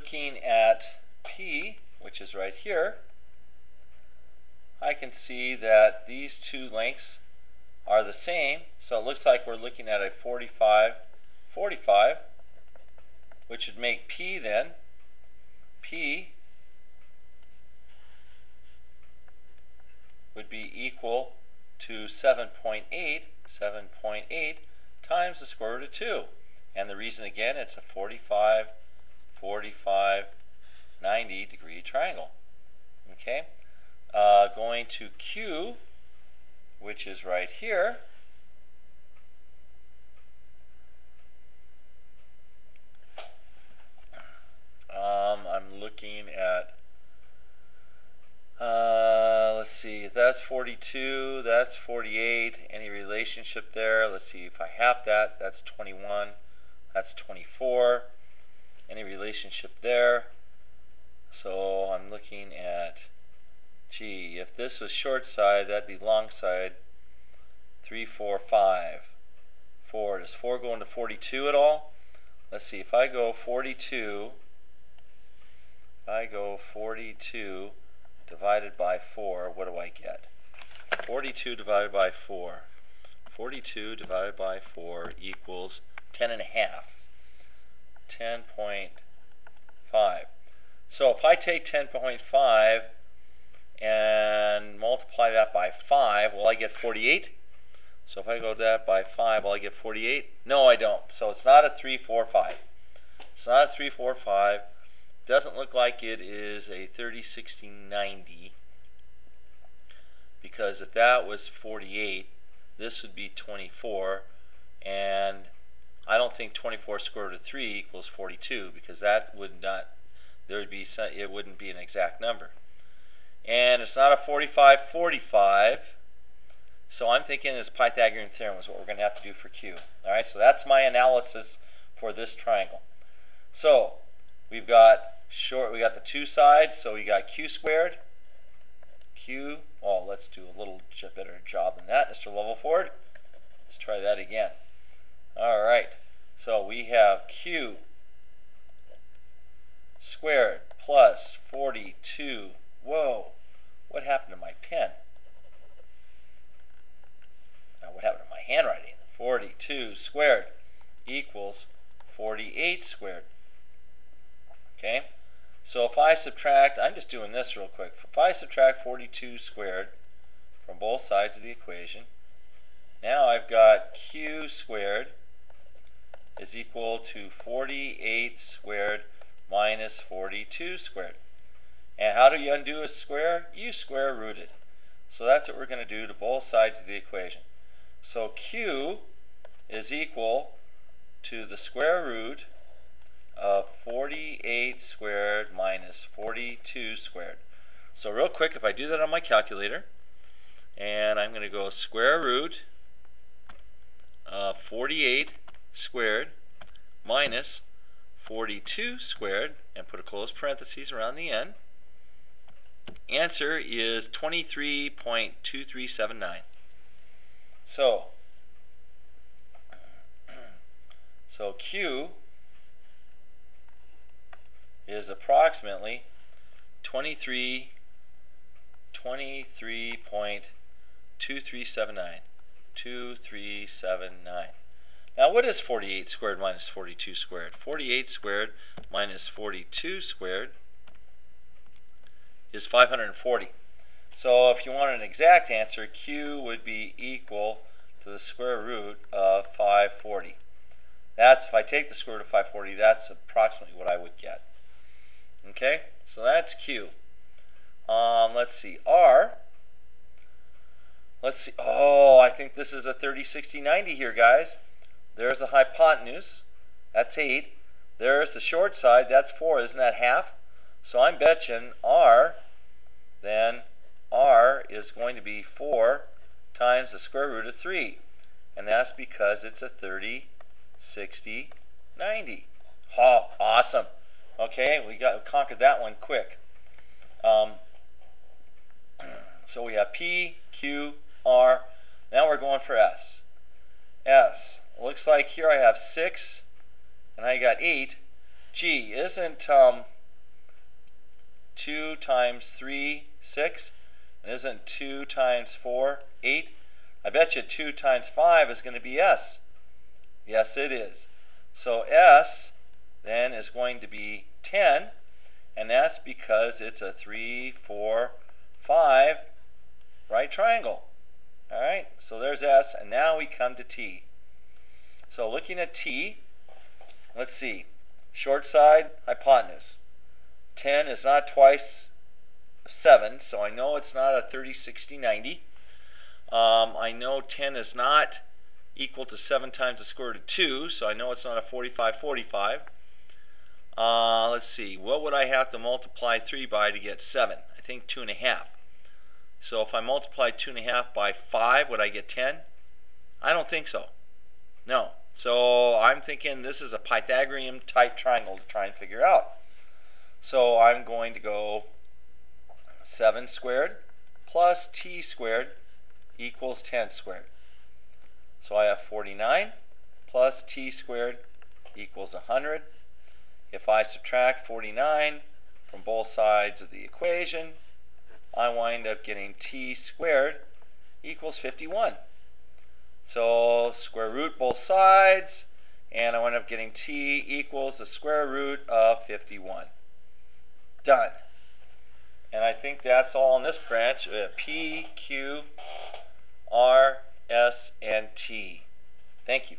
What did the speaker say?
looking at P, which is right here, I can see that these two lengths are the same. So it looks like we're looking at a 45, 45, which would make P then, P would be equal to 7.8 times the square root of 2. And the reason, again, it's a 45, 45, 90 degree triangle. Okay? Going to Q, which is right here, I'm looking at, let's see, that's 42, that's 48, any relationship there? Let's see, if I have that, that's 21, that's 24, any relationship there? So I'm looking at, gee, if this was short side, that'd be long side, 3, 4, 5, 4. Does 4 go into 42 at all? Let's see, if I go 42, divided by 4, what do I get? 42 divided by 4. 42 divided by 4 equals 10 and a half. 10.5. So if I take 10.5 and multiply that by 5, will I get 48? So if I go that by 5, will I get 48? No, I don't. So it's not a 3, 4, 5. It's not a 3, 4, 5. Doesn't look like it is a 30, 60, 90, because if that was 48, this would be 24, and I don't think 24 square root of 3 equals 42, because that would not, there would be some, it wouldn't be an exact number. And it's not a 45, 45, so I'm thinking this Pythagorean theorem is what we're going to have to do for Q. All right, so that's my analysis for this triangle. So we've got we got the two sides, so we got Q squared. Q, oh, let's do a little better job than that, MrLovellFord. Let's try that again. All right, so we have Q squared plus 42. Whoa, what happened to my pen? What happened to my handwriting? 42 squared equals 48 squared. Okay, so if I subtract, I'm just doing this real quick. If I subtract 42 squared from both sides of the equation, now I've got Q squared is equal to 48 squared minus 42 squared. And how do you undo a square? You square root it. So that's what we're going to do to both sides of the equation. So Q is equal to the square root of 48 squared minus 42 squared. So real quick, if I do that on my calculator, and I'm going to go square root of 48 squared minus 42 squared, and put a closed parentheses around the end, answer is 23.2379. So Q is approximately 23.2379. 2379. Now what is 48 squared minus 42 squared? 48 squared minus 42 squared is 540. So if you want an exact answer, Q would be equal to the square root of 540. That's, if I take the square root of 540, that's approximately what I would get. Okay, so that's Q. Let's see, R. Let's see, oh, I think this is a 30, 60, 90 here, guys. There's the hypotenuse, that's 8. There's the short side, that's 4, isn't that half? So I'm betting R, then R is going to be 4 times the square root of 3. And that's because it's a 30, 60, 90. Oh, awesome. Okay, we conquered that one quick. So we have P, Q, R. Now we're going for S. S. Looks like here I have 6 and I got 8. Gee, isn't 2 times 3, 6. And isn't 2 times 4, 8? I bet you 2 times 5 is going to be S. Yes, it is. So S then is going to be 10, and that's because it's a 3, 4, 5 right triangle. All right, so there's S, and now we come to T. So looking at T, let's see. Short side, hypotenuse. 10 is not twice 7, so I know it's not a 30, 60, 90. I know 10 is not equal to 7 times the square root of 2, so I know it's not a 45, 45. Let's see, what would I have to multiply 3 by to get 7? I think 2.5. So if I multiply 2.5 by 5, would I get 10? I don't think so. No. So I'm thinking this is a Pythagorean type triangle to try and figure out. So I'm going to go 7 squared plus t squared equals 10 squared. So I have 49 plus t squared equals 100. If I subtract 49 from both sides of the equation, I wind up getting t squared equals 51. So square root both sides, and I wind up getting t equals the square root of 51. Done. And I think that's all in this branch. P, Q, R, S, and T. Thank you.